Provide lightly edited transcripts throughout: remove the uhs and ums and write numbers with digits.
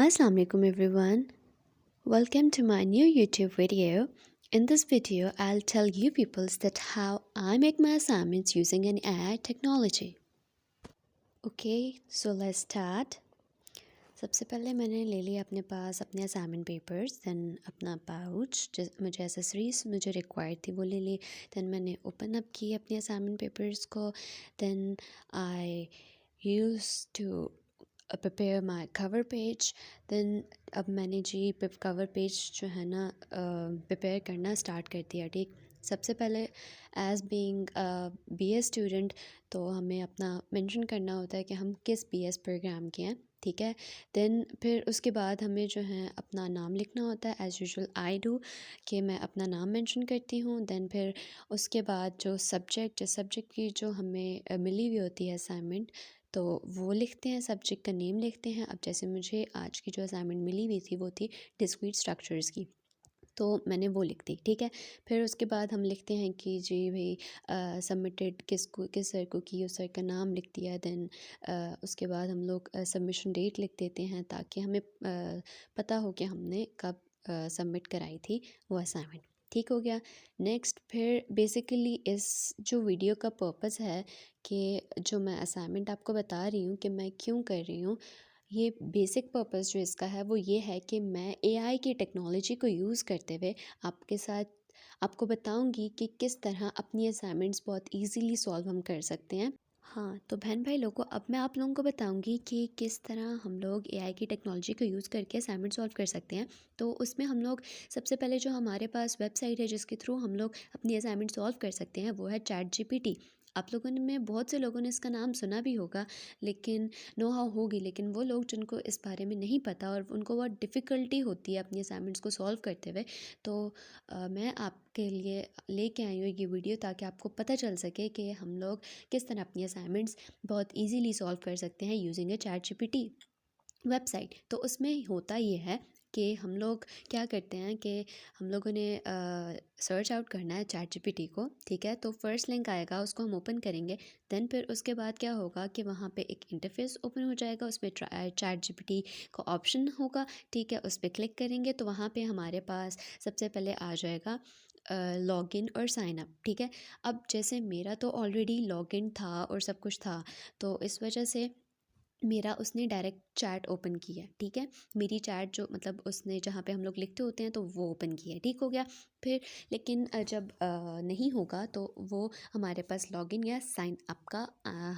Assalamu alaikum everyone. Welcome to my new YouTube video. In this video, I'll tell you peoples that how I make my assignments using an AI technology. Okay, so let's start. सबसे पहले मैंने ले लिया अपने पास अपने assignment papers, then अपना pouch मुझे एसेसरीज मुझे रिक्वायर्ड थी वो ले ली। देन मैंने ओपन अप किए अपने असाइनमेंट पेपर्स को। Then I used to prepare my cover page. Then अब मैंने जी कवर पेज जो है ना प्रिपेयर करना स्टार्ट कर दिया। ठीक, सबसे पहले एज़ बीइंग BS स्टूडेंट तो हमें अपना मेंशन करना होता है कि हम किस BS प्रोग्राम के हैं। ठीक है, देन फिर उसके बाद हमें जो है अपना नाम लिखना होता है एज़ यूजुअल आई डू कि मैं अपना नाम मेंशन करती हूँ। देन फिर उसके बाद जो सब्जेक्ट की जो हमें मिली हुई होती है असाइनमेंट तो वो लिखते हैं, सब्जेक्ट का नेम लिखते हैं। अब जैसे मुझे आज की जो असाइनमेंट मिली हुई थी वो थी डिस्क्रीट स्ट्रक्चर्स की, तो मैंने वो लिख दी। ठीक है, फिर उसके बाद हम लिखते हैं कि जी भाई सबमिटेड किस सर को की, उस सर का नाम लिख दिया। देन उसके बाद हम लोग सबमिशन डेट लिख देते हैं ताकि हमें पता हो कि हमने कब सबमिट कराई थी वो असाइनमेंट। ठीक हो गया। नेक्स्ट फिर बेसिकली इस जो वीडियो का पर्पस है कि जो मैं असाइनमेंट आपको बता रही हूँ कि मैं क्यों कर रही हूँ, ये बेसिक पर्पस जो इसका है वो ये है कि मैं एआई की टेक्नोलॉजी को यूज़ करते हुए आपके साथ आपको बताऊंगी कि किस तरह अपनी असाइनमेंट्स बहुत इजीली सॉल्व हम कर सकते हैं। हाँ, तो बहन भाई लोगों, अब मैं आप लोगों को बताऊंगी कि किस तरह हम लोग एआई की टेक्नोलॉजी को यूज़ करके असाइनमेंट सॉल्व कर सकते हैं। तो उसमें हम लोग सबसे पहले जो हमारे पास वेबसाइट है जिसके थ्रू हम लोग अपनी असाइनमेंट सॉल्व कर सकते हैं वो है चैट जीपीटी। आप लोगों ने में बहुत से लोगों ने इसका नाम सुना भी होगा, लेकिन नो हाउ होगी, लेकिन वो लोग जिनको इस बारे में नहीं पता और उनको बहुत डिफ़िकल्टी होती है अपनी असाइनमेंट्स को सॉल्व करते हुए, तो मैं आपके लिए लेके आई हूँ ये वीडियो ताकि आपको पता चल सके कि हम लोग किस तरह अपनी असाइनमेंट्स बहुत इजीली सॉल्व कर सकते हैं using a chat GPT website. तो उसमें होता ये है कि हम लोग क्या करते हैं कि हम लोगों ने सर्च आउट करना है चैट जीपीटी को। ठीक है, तो फर्स्ट लिंक आएगा उसको हम ओपन करेंगे। देन फिर उसके बाद क्या होगा कि वहाँ पे एक इंटरफेस ओपन हो जाएगा, उसमें चैट जीपीटी का ऑप्शन होगा। ठीक है, उस पर क्लिक करेंगे तो वहाँ पे हमारे पास सबसे पहले आ जाएगा लॉगिन और साइन अप। ठीक है, अब जैसे मेरा तो ऑलरेडी लॉगिन था और सब कुछ था, तो इस वजह से मेरा उसने डायरेक्ट चैट ओपन किया। ठीक है, मेरी चैट जो मतलब उसने जहाँ पे हम लोग लिखते होते हैं तो वो ओपन किया। ठीक हो गया। फिर लेकिन जब नहीं होगा तो वो हमारे पास लॉगिन या साइन अप का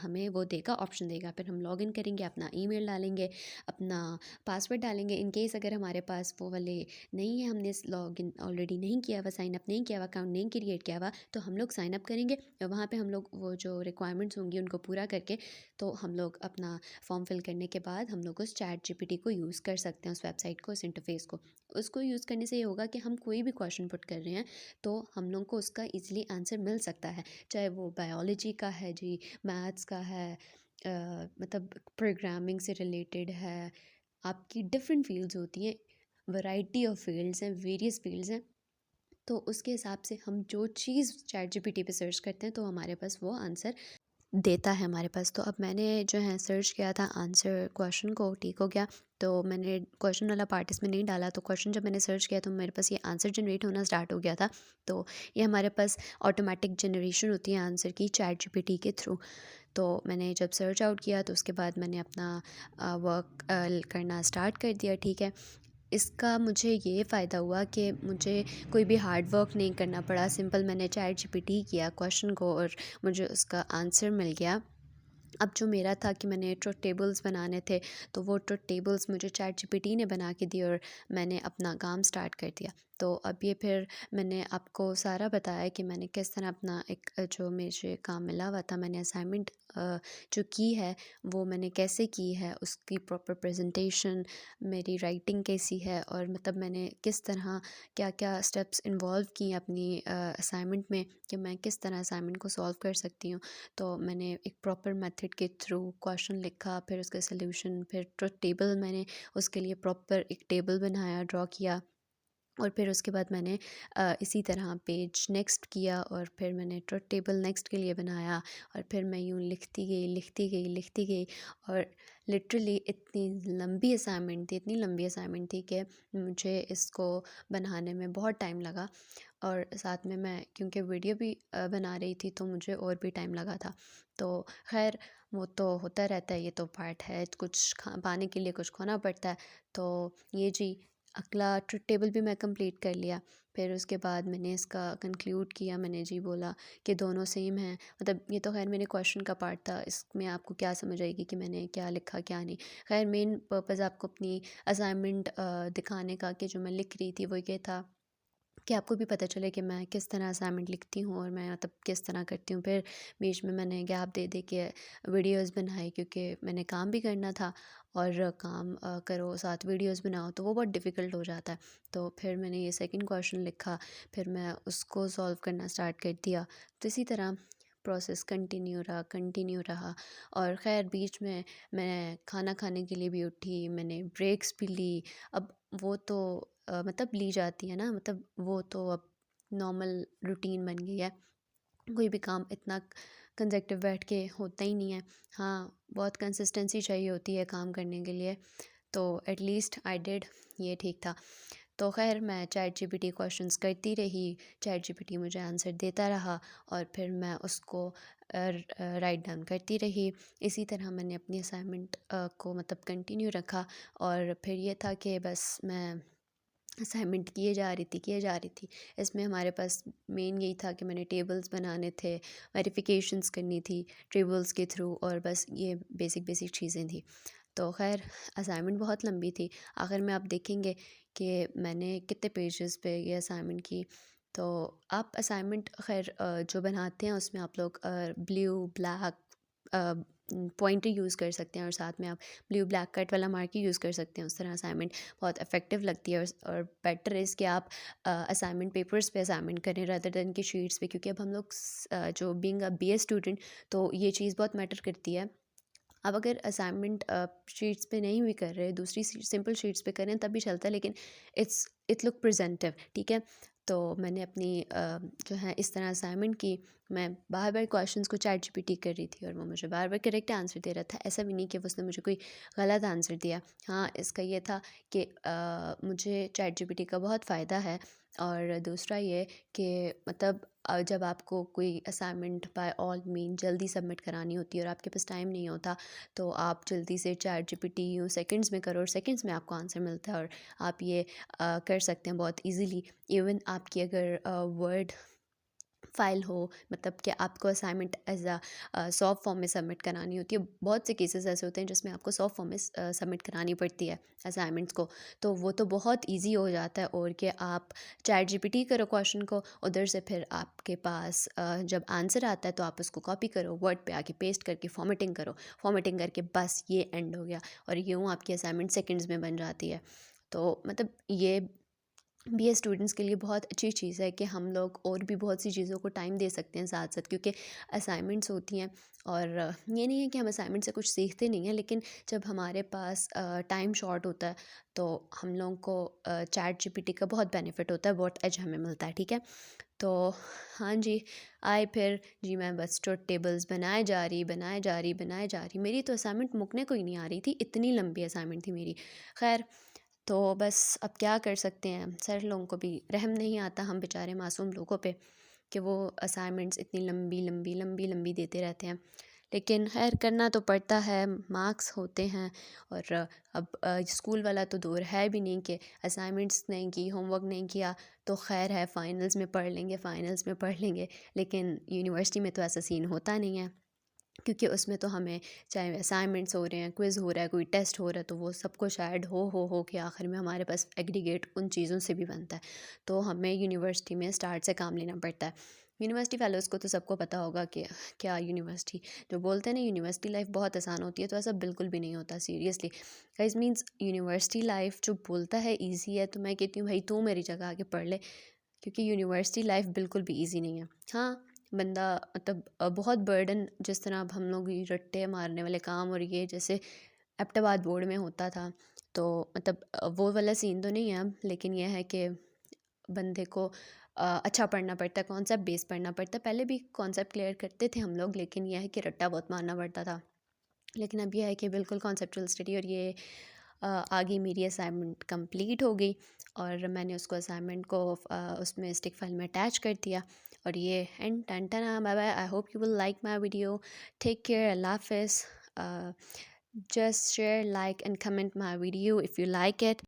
हमें वो देगा, ऑप्शन देगा। फिर हम लॉगिन करेंगे, अपना ईमेल डालेंगे, अपना पासवर्ड डालेंगे। इन केस अगर हमारे पास वो वाले नहीं है, हमने लॉगिन ऑलरेडी नहीं किया हुआ, साइन अप नहीं किया हुआ, अकाउंट नहीं क्रिएट किया हुआ, तो हम लोग साइन अप करेंगे और वहाँ पर हम लोग वो जो रिक्वायरमेंट्स होंगी उनको पूरा करके तो हम लोग अपना फॉर्म फिल करने के बाद हम लोग उस चैट जीपीटी को यूज़ कर सकते हैं, उस वेबसाइट को, उस इंटरफेस को। उसको यूज़ करने से ये होगा कि हम कोई भी क्वेश्चन पुट कर रहे हैं तो हम लोग को उसका इजीली आंसर मिल सकता है, चाहे वो बायोलॉजी का है जी, मैथ्स का है, मतलब प्रोग्रामिंग से रिलेटेड है। आपकी डिफरेंट फील्ड्स होती हैं, वैरायटी ऑफ फील्ड्स हैं, वेरियस फील्ड्स हैं। तो उसके हिसाब से हम जो चीज़ चैट जीपीटी पे सर्च करते हैं तो हमारे पास वो आंसर देता है हमारे पास। तो अब मैंने जो है सर्च किया था आंसर क्वेश्चन को। ठीक हो गया, तो मैंने क्वेश्चन वाला पार्ट इसमें नहीं डाला, तो क्वेश्चन जब मैंने सर्च किया तो मेरे पास ये आंसर जनरेट होना स्टार्ट हो गया था। तो ये हमारे पास ऑटोमेटिक जनरेशन होती है आंसर की चैट जीपीटी के थ्रू। तो मैंने जब सर्च आउट किया तो उसके बाद मैंने अपना वर्क करना स्टार्ट कर दिया। ठीक है, इसका मुझे ये फ़ायदा हुआ कि मुझे कोई भी हार्ड वर्क नहीं करना पड़ा। सिंपल मैंने चैट जीपीटी किया क्वेश्चन को और मुझे उसका आंसर मिल गया। अब जो मेरा था कि मैंने ट्रुथ टेबल्स बनाने थे, तो वो ट्रुथ टेबल्स मुझे चैट जीपीटी ने बना के दिए और मैंने अपना काम स्टार्ट कर दिया। तो अब ये फिर मैंने आपको सारा बताया कि मैंने किस तरह अपना एक जो मुझे काम मिला हुआ था, मैंने असाइनमेंट जो की है वो मैंने कैसे की है, उसकी प्रॉपर प्रेजेंटेशन, मेरी राइटिंग कैसी है, और मतलब मैंने किस तरह क्या क्या स्टेप्स इन्वॉल्व किए अपनी असाइनमेंट में कि मैं किस तरह असाइनमेंट को सॉल्व कर सकती हूँ। तो मैंने एक प्रॉपर मेथड के थ्रू क्वेश्चन लिखा, फिर उसका सलूशन, फिर ट्रुथ टेबल मैंने उसके लिए प्रॉपर एक टेबल बनाया, ड्रॉ किया, और फिर उसके बाद मैंने इसी तरह पेज नेक्स्ट किया और फिर मैंने ट्रुथ टेबल नेक्स्ट के लिए बनाया और फिर मैं यूँ लिखती गई और लिटरली इतनी लंबी असाइनमेंट थी कि मुझे इसको बनाने में बहुत टाइम लगा। और साथ में मैं क्योंकि वीडियो भी बना रही थी तो मुझे और भी टाइम लगा था। तो खैर वो तो होता रहता है, ये तो पार्ट है, कुछ पाने के लिए कुछ खोना पड़ता है। तो ये जी अगला ट्रुथ टेबल भी मैं कंप्लीट कर लिया। फिर उसके बाद मैंने इसका कंक्लूड किया, मैंने जी बोला कि दोनों सेम हैं। मतलब ये तो खैर मेरे क्वेश्चन का पार्ट था, इसमें आपको क्या समझ आएगी कि मैंने क्या लिखा क्या नहीं। खैर मेन पर्पज़ आपको अपनी असाइनमेंट दिखाने का कि जो मैं लिख रही थी वो ये था कि आपको भी पता चले कि मैं किस तरह असाइनमेंट लिखती हूँ और मैं मतलब किस तरह करती हूँ। फिर बीच में मैंने गैप दे दे के वीडियोस बनाई क्योंकि मैंने काम भी करना था और काम करो साथ वीडियोस बनाओ तो वो बहुत डिफ़िकल्ट हो जाता है। तो फिर मैंने ये सेकंड क्वेश्चन लिखा, फिर मैं उसको सॉल्व करना स्टार्ट कर दिया। तो इसी तरह प्रोसेस कंटिन्यू रहा और ख़ैर बीच में मैं खाना खाने के लिए भी उठी, मैंने ब्रेक्स भी ली। अब वो तो मतलब ली जाती है ना, मतलब वो तो अब नॉर्मल रूटीन बन गई है। कोई भी काम इतना कंसेक्टिव बैठ के होता ही नहीं है। हाँ, बहुत कंसिस्टेंसी चाहिए होती है काम करने के लिए। तो एटलीस्ट आई डिड, ये ठीक था। तो ख़ैर मैं चैट जीपीटी क्वेश्चंस करती रही, चैट जीपीटी मुझे आंसर देता रहा और फिर मैं उसको राइट डाउन करती रही। इसी तरह मैंने अपनी असाइनमेंट को मतलब कंटिन्यू रखा और फिर ये था कि बस मैं असाइनमेंट किए जा रही थी। इसमें हमारे पास मेन यही था कि मैंने टेबल्स बनाने थे, वेरिफिकेशंस करनी थी टेबल्स के थ्रू और बस ये बेसिक चीज़ें थी। तो ख़ैर असाइनमेंट बहुत लंबी थी। आखिर में आप देखेंगे कि मैंने कितने पेजेस पे ये असाइनमेंट की। तो आप असाइनमेंट खैर जो बनाते हैं उसमें आप लोग ब्लू ब्लैक पॉइंटर यूज़ कर सकते हैं और साथ में आप ब्लू ब्लैक कट वाला मार्कर यूज़ कर सकते हैं। उस तरह असाइनमेंट बहुत इफ़ेक्टिव लगती है और बेटर इज़ कि आप असाइनमेंट पेपर्स पे असाइनमेंट करें रादर दैन कि शीट्स पे, क्योंकि अब हम लोग जो बीइंग अ बीए स्टूडेंट तो ये चीज़ बहुत मैटर करती है। अब अगर असाइनमेंट शीट्स पे नहीं भी कर रहे, दूसरी सिंपल शीट्स पे करें तब भी चलता है, लेकिन इट लुक प्रेजेंटिव, ठीक है। तो मैंने अपनी जो है इस तरह असाइनमेंट की। मैं बार बार क्वेश्चंस को चैट जीपीटी कर रही थी और वो मुझे बार बार करेक्ट आंसर दे रहा था। ऐसा भी नहीं कि उसने मुझे कोई गलत आंसर दिया। हाँ, इसका ये था कि मुझे चैट जीपीटी का बहुत फ़ायदा है। और दूसरा ये कि मतलब जब आपको कोई असाइनमेंट बाय ऑल मीन जल्दी सबमिट करानी होती है और आपके पास टाइम नहीं होता, तो आप जल्दी से चैट जीपीटी यूँ सेकंड्स में करो और सेकंड्स में आपको आंसर मिलता है और आप ये कर सकते हैं बहुत इजीली। इवन आपकी अगर वर्ड फ़ाइल हो, मतलब कि आपको असाइनमेंट एज़ सॉफ्ट फॉर्म में सबमिट करानी होती है। बहुत से केसेस ऐसे होते हैं जिसमें आपको सॉफ्ट फॉर्म में सबमिट करानी पड़ती है असाइनमेंट्स को, तो वो तो बहुत ईज़ी हो जाता है। और कि आप चैट जीपीटी करो क्वेश्चन को, उधर से फिर आपके पास जब आंसर आता है तो आप उसको कॉपी करो, वर्ड पे आके पेस्ट करके फॉर्मेटिंग करो, फॉर्मेटिंग करके बस ये एंड हो गया और यूँ आपकी असाइनमेंट सेकंड्स में बन जाती है। तो मतलब ये बीए स्टूडेंट्स के लिए बहुत अच्छी चीज़ है कि हम लोग और भी बहुत सी चीज़ों को टाइम दे सकते हैं साथ साथ, क्योंकि असाइनमेंट्स होती हैं। और ये नहीं है कि हम असाइनमेंट से कुछ सीखते नहीं हैं, लेकिन जब हमारे पास टाइम शॉर्ट होता है तो हम लोगों को चैट जीपीटी का बहुत बेनिफिट होता है, बहुत एज हमें मिलता है, ठीक है। तो हाँ जी, आए फिर जी मैं बस ट्रुथ टेबल्स बनाए जा रही, मेरी तो असाइनमेंट मुकने को ही नहीं आ रही थी, इतनी लंबी असाइनमेंट थी मेरी। खैर, तो बस अब क्या कर सकते हैं, सर लोगों को भी रहम नहीं आता हम बेचारे मासूम लोगों पे कि वो असाइनमेंट्स इतनी लंबी देते रहते हैं। लेकिन खैर करना तो पड़ता है, मार्क्स होते हैं। और अब स्कूल वाला तो दौर है भी नहीं कि असाइनमेंट्स नहीं की, होमवर्क नहीं किया तो खैर है, फाइनल्स में पढ़ लेंगे। लेकिन यूनिवर्सिटी में तो ऐसा सीन होता नहीं है, क्योंकि उसमें तो हमें चाहे असाइनमेंट्स हो रहे हैं, क्विज़ हो रहा है, कोई टेस्ट हो रहा है, तो वो सबको शायद हो के आखिर में हमारे पास एग्रीगेट उन चीज़ों से भी बनता है। तो हमें यूनिवर्सिटी में स्टार्ट से काम लेना पड़ता है। यूनिवर्सिटी फ़ेलोज़ को तो सबको पता होगा कि क्या यूनिवर्सिटी जो बोलते हैं ना यूनिवर्सिटी लाइफ बहुत आसान होती है, तो ऐसा बिल्कुल भी नहीं होता seriously. Guys means university life जो बोलता है ईजी है, तो मैं कहती हूँ भाई तू मेरी जगह आके पढ़ ले, क्योंकि यूनिवर्सिटी लाइफ बिल्कुल भी ईजी नहीं है। हाँ, बंदा मतलब बहुत बर्डन, जिस तरह अब हम लोग ये रट्टे मारने वाले काम और ये जैसे एबटाबाद बोर्ड में होता था, तो मतलब वो वाला सीन तो नहीं है अब, लेकिन यह है कि बंदे को अच्छा पढ़ना पड़ता है, कॉन्सेप्ट बेस पढ़ना पड़ता है। पहले भी कॉन्सेप्ट क्लियर करते थे हम लोग, लेकिन यह है कि रट्टा बहुत मारना पड़ता था। लेकिन अब यह है कि बिल्कुल कॉन्सेप्चुअल स्टडी। और ये आगे मेरी असाइनमेंट कंप्लीट हो गई और मैंने उसको असाइनमेंट को उसमें स्टिक फाइल में अटैच कर दिया। और ये एंड टन टन bye bye. I hope you will like my video. Take care, अल्लाह हाफिज़। Just share, like and comment my video if you like it.